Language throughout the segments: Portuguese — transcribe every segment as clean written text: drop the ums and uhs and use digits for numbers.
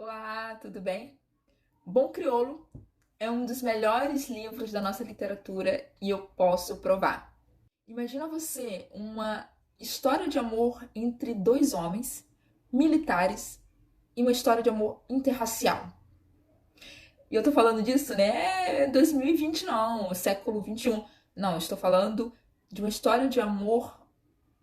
Olá, tudo bem? Bom Crioulo é um dos melhores livros da nossa literatura e eu posso provar. Imagina você uma história de amor entre dois homens militares e uma história de amor interracial. E eu tô falando disso, né? 2020 não, século 21. Não, eu estou falando de uma história de amor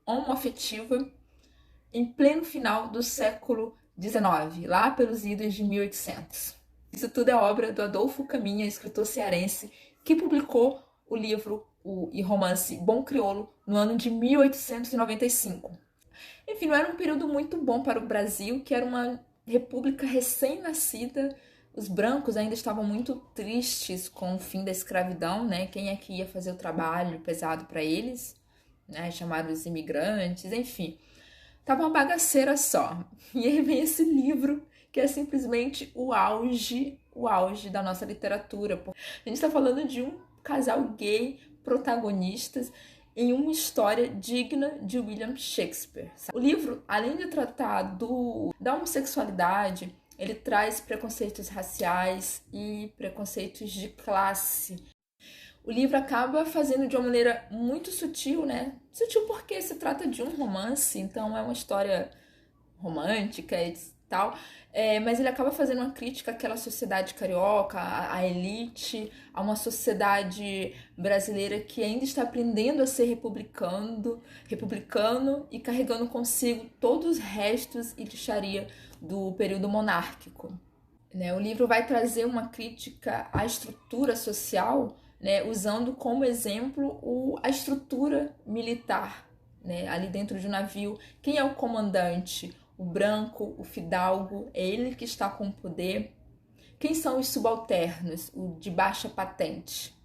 homoafetiva em pleno final do século XIX, lá pelos idos de 1800. Isso tudo é obra do Adolfo Caminha, escritor cearense, que publicou o livro e romance Bom Crioulo no ano de 1895. Enfim, não era um período muito bom para o Brasil, que era uma república recém-nascida. Os brancos ainda estavam muito tristes com o fim da escravidão, né? Quem é que ia fazer o trabalho pesado para eles? Né? Chamaram os imigrantes, enfim. Tava uma bagaceira só. E aí vem esse livro que é simplesmente o auge da nossa literatura. A gente está falando de um casal gay protagonistas em uma história digna de William Shakespeare. O livro, além de tratar da homossexualidade, ele traz preconceitos raciais e preconceitos de classe. O livro acaba fazendo de uma maneira muito sutil, né? Sutil porque se trata de um romance, então é uma história romântica e tal. Mas ele acaba fazendo uma crítica àquela sociedade carioca, à elite, a uma sociedade brasileira que ainda está aprendendo a ser republicano e carregando consigo todos os restos e lixaria do período monárquico. Né? O livro vai trazer uma crítica à estrutura social, né, usando como exemplo a estrutura militar, né, ali dentro de um navio. Quem é o comandante? O branco, o fidalgo, é ele que está com o poder. Quem são os subalternos? O de baixa patente.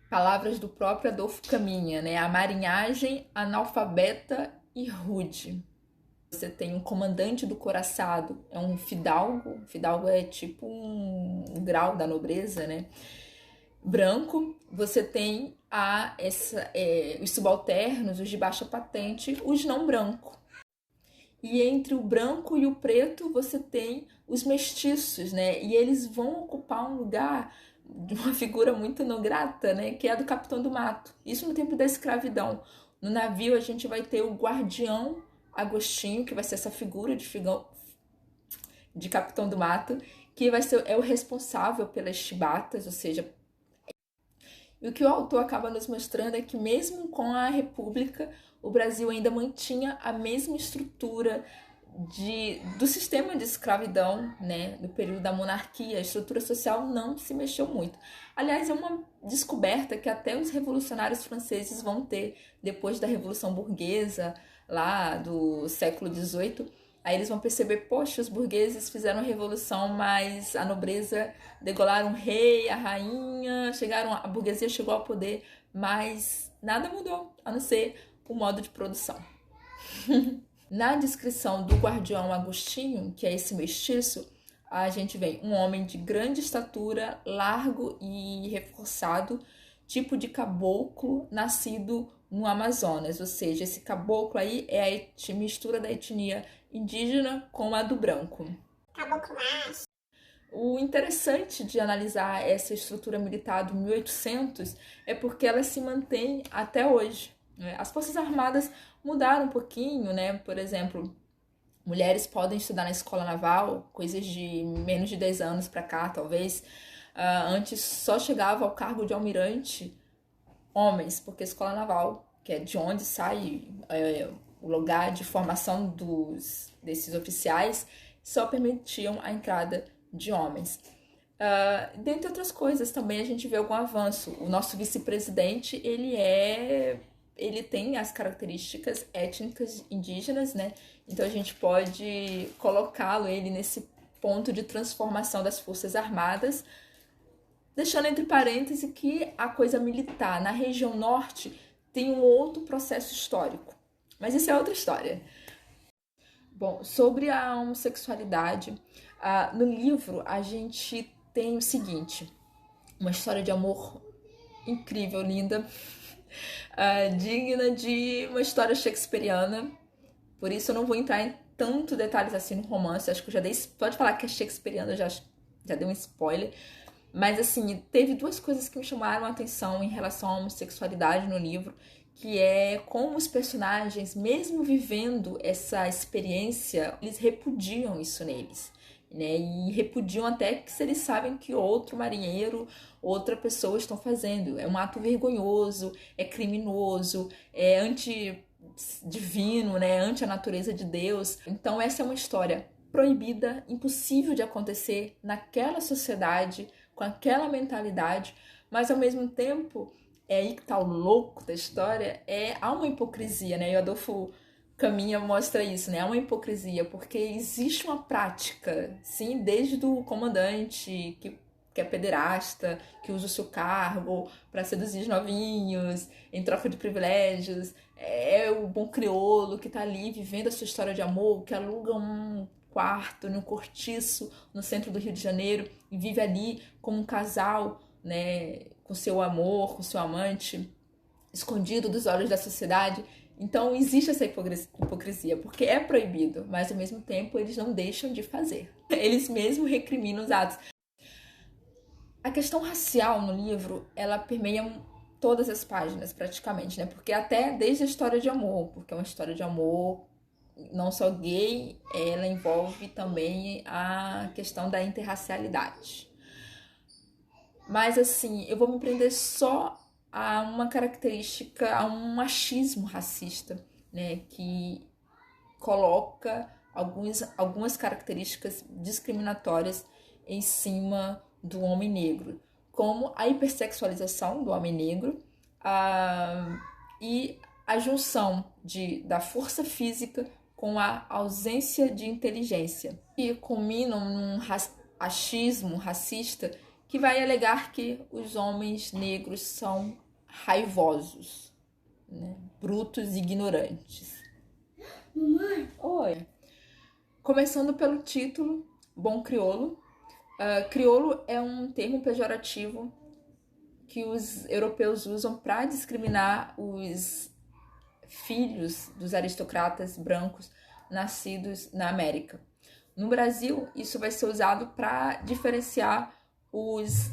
Palavras do próprio Adolfo Caminha, né? A marinhagem analfabeta e rude. Você tem um comandante do coraçado, é um fidalgo. Fidalgo é tipo um grau da nobreza, né? Branco, você tem os subalternos, os de baixa patente, os não brancos. E entre o branco e o preto você tem os mestiços, né? E eles vão ocupar um lugar de uma figura muito não grata, né? Que é a do Capitão do Mato. Isso no tempo da escravidão. No navio a gente vai ter o guardião Agostinho, que vai ser essa figura de Capitão do Mato, que é o responsável pelas chibatas, ou seja, e o que o autor acaba nos mostrando é que mesmo com a República, o Brasil ainda mantinha a mesma estrutura do sistema de escravidão, né, do período da monarquia. A estrutura social não se mexeu muito. Aliás, é uma descoberta que até os revolucionários franceses vão ter depois da Revolução Burguesa, lá do século XVIII. Aí eles vão perceber, poxa, os burgueses fizeram a revolução, mas a nobreza degolaram o rei, a rainha, a burguesia chegou ao poder, mas nada mudou, a não ser o modo de produção. Na descrição do guardião Agostinho, que é esse mestiço, a gente vê um homem de grande estatura, largo e reforçado, tipo de caboclo nascido no Amazonas, ou seja, esse caboclo aí é a mistura da etnia indígena com a do branco. Caboclo macho. O interessante de analisar essa estrutura militar do 1800 é porque ela se mantém até hoje. Né? As Forças Armadas mudaram um pouquinho, né? Por exemplo, mulheres podem estudar na escola naval, coisas de menos de 10 anos para cá, talvez. Antes só chegava ao cargo de almirante homens, porque a escola naval, que é de onde sai o lugar de formação desses oficiais, só permitiam a entrada de homens. Dentre outras coisas, também a gente vê algum avanço. O nosso vice-presidente, ele tem as características étnicas indígenas, né? Então a gente pode colocá-lo ele nesse ponto de transformação das Forças Armadas, deixando entre parênteses que a coisa militar na região norte tem um outro processo histórico. Mas isso é outra história. Bom, sobre a homossexualidade, no livro a gente tem o seguinte: uma história de amor incrível, linda, digna de uma história shakespeariana. Por isso eu não vou entrar em tanto detalhes assim no romance, acho que eu já dei, pode falar que é shakespeariano, já dei um spoiler, mas assim, teve duas coisas que me chamaram a atenção em relação à homossexualidade no livro, que é como os personagens, mesmo vivendo essa experiência, eles repudiam isso neles, né? E repudiam até que se eles sabem que outro marinheiro, outra pessoa estão fazendo. É um ato vergonhoso, é criminoso, é antidivino, né? Anti a natureza de Deus. Então essa é uma história proibida, impossível de acontecer naquela sociedade, com aquela mentalidade, mas ao mesmo tempo é aí que tá o louco da história, há uma hipocrisia, né? E o Adolfo Caminha mostra isso, né? Há uma hipocrisia, porque existe uma prática, sim, desde o comandante que é pederasta, que usa o seu cargo para seduzir os novinhos, em troca de privilégios, é o bom crioulo que tá ali vivendo a sua história de amor, que aluga um quarto no cortiço no centro do Rio de Janeiro e vive ali como um casal, né, com seu amor, com seu amante, escondido dos olhos da sociedade. Então existe essa hipocrisia, porque é proibido, mas ao mesmo tempo eles não deixam de fazer. Eles mesmos recriminam os atos. A questão racial no livro, ela permeia todas as páginas praticamente, né? Porque até desde a história de amor, porque é uma história de amor não só gay, ela envolve também a questão da interracialidade. Mas assim, eu vou me prender só a uma característica, a um machismo racista, né, que coloca algumas características discriminatórias em cima do homem negro, como a hipersexualização do homem negro e a junção da força física com a ausência de inteligência, e culminam num achismo racista que vai alegar que os homens negros são raivosos, né? Brutos e ignorantes. Mamãe. Oi. Começando pelo título, Bom Crioulo. Crioulo é um termo pejorativo que os europeus usam para discriminar os filhos dos aristocratas brancos nascidos na América. No Brasil, isso vai ser usado para diferenciar os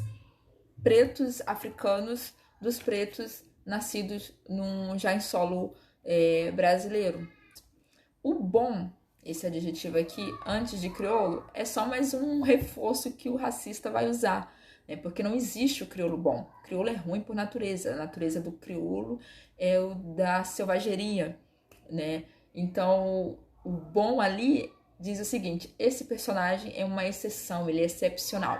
pretos africanos dos pretos nascidos já em solo brasileiro. O bom, esse adjetivo aqui, antes de crioulo, é só mais um reforço que o racista vai usar, né? Porque não existe o crioulo bom. O crioulo é ruim por natureza. A natureza do crioulo é o da selvageria, né? Então, o bom ali diz o seguinte: esse personagem é uma exceção, ele é excepcional.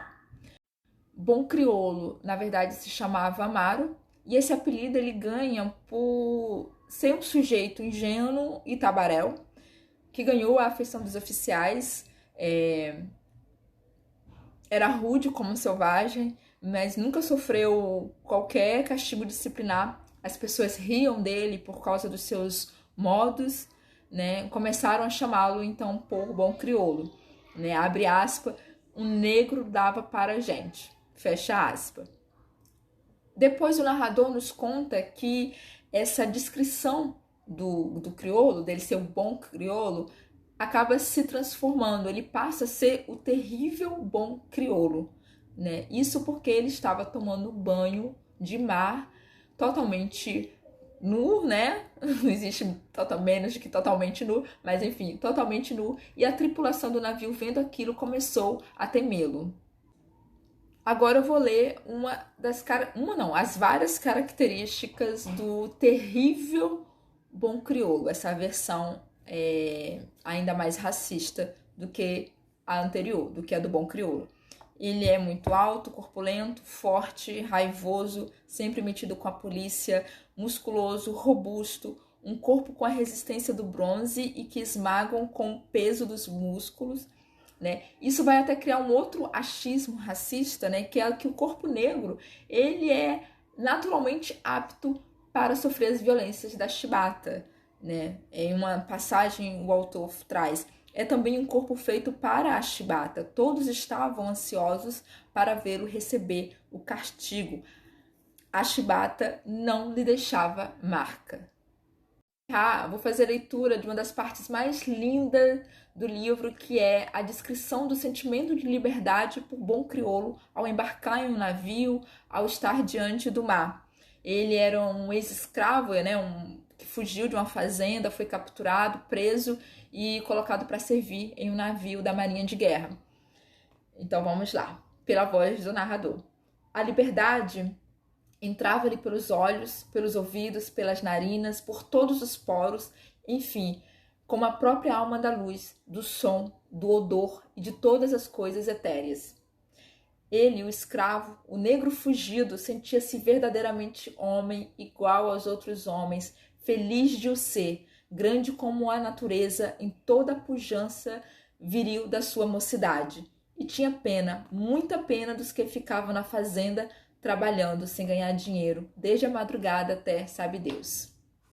Bom Crioulo, na verdade, se chamava Amaro, e esse apelido ele ganha por ser um sujeito ingênuo e tabaréu, que ganhou a afeição dos oficiais, era rude como selvagem, mas nunca sofreu qualquer castigo disciplinar. As pessoas riam dele por causa dos seus modos, né? Começaram a chamá-lo então por Bom Crioulo, né? Abre aspas, um negro dava para a gente, fecha aspas. Depois o narrador nos conta que essa descrição do crioulo, dele ser um bom crioulo, acaba se transformando, ele passa a ser o terrível bom crioulo, né? Isso porque ele estava tomando banho de mar totalmente nu, né? Não existe menos de que totalmente nu, mas enfim, totalmente nu, e a tripulação do navio, vendo aquilo, começou a temê-lo. Agora eu vou ler as várias características do terrível bom crioulo, essa versão ainda mais racista do que a anterior, do que a do bom crioulo. Ele é muito alto, corpulento, forte, raivoso, sempre metido com a polícia, musculoso, robusto, um corpo com a resistência do bronze e que esmagam com o peso dos músculos, né? Isso vai até criar um outro achismo racista, né? Que é que o corpo negro ele é naturalmente apto para sofrer as violências da chibata, né? Em uma passagem o autor traz: é também um corpo feito para a chibata. Todos estavam ansiosos para vê-lo receber o castigo. A chibata não lhe deixava marca. Vou fazer a leitura de uma das partes mais lindas do livro, que é a descrição do sentimento de liberdade por bom crioulo ao embarcar em um navio, ao estar diante do mar. Ele era um ex-escravo, né, que fugiu de uma fazenda, foi capturado, preso e colocado para servir em um navio da Marinha de Guerra. Então vamos lá, pela voz do narrador. A liberdade entrava-lhe pelos olhos, pelos ouvidos, pelas narinas, por todos os poros, enfim, como a própria alma da luz, do som, do odor e de todas as coisas etéreas. Ele, o escravo, o negro fugido, sentia-se verdadeiramente homem, igual aos outros homens, feliz de o ser, grande como a natureza em toda a pujança viril da sua mocidade. E tinha pena, muita pena dos que ficavam na fazenda trabalhando sem ganhar dinheiro, desde a madrugada até sabe Deus.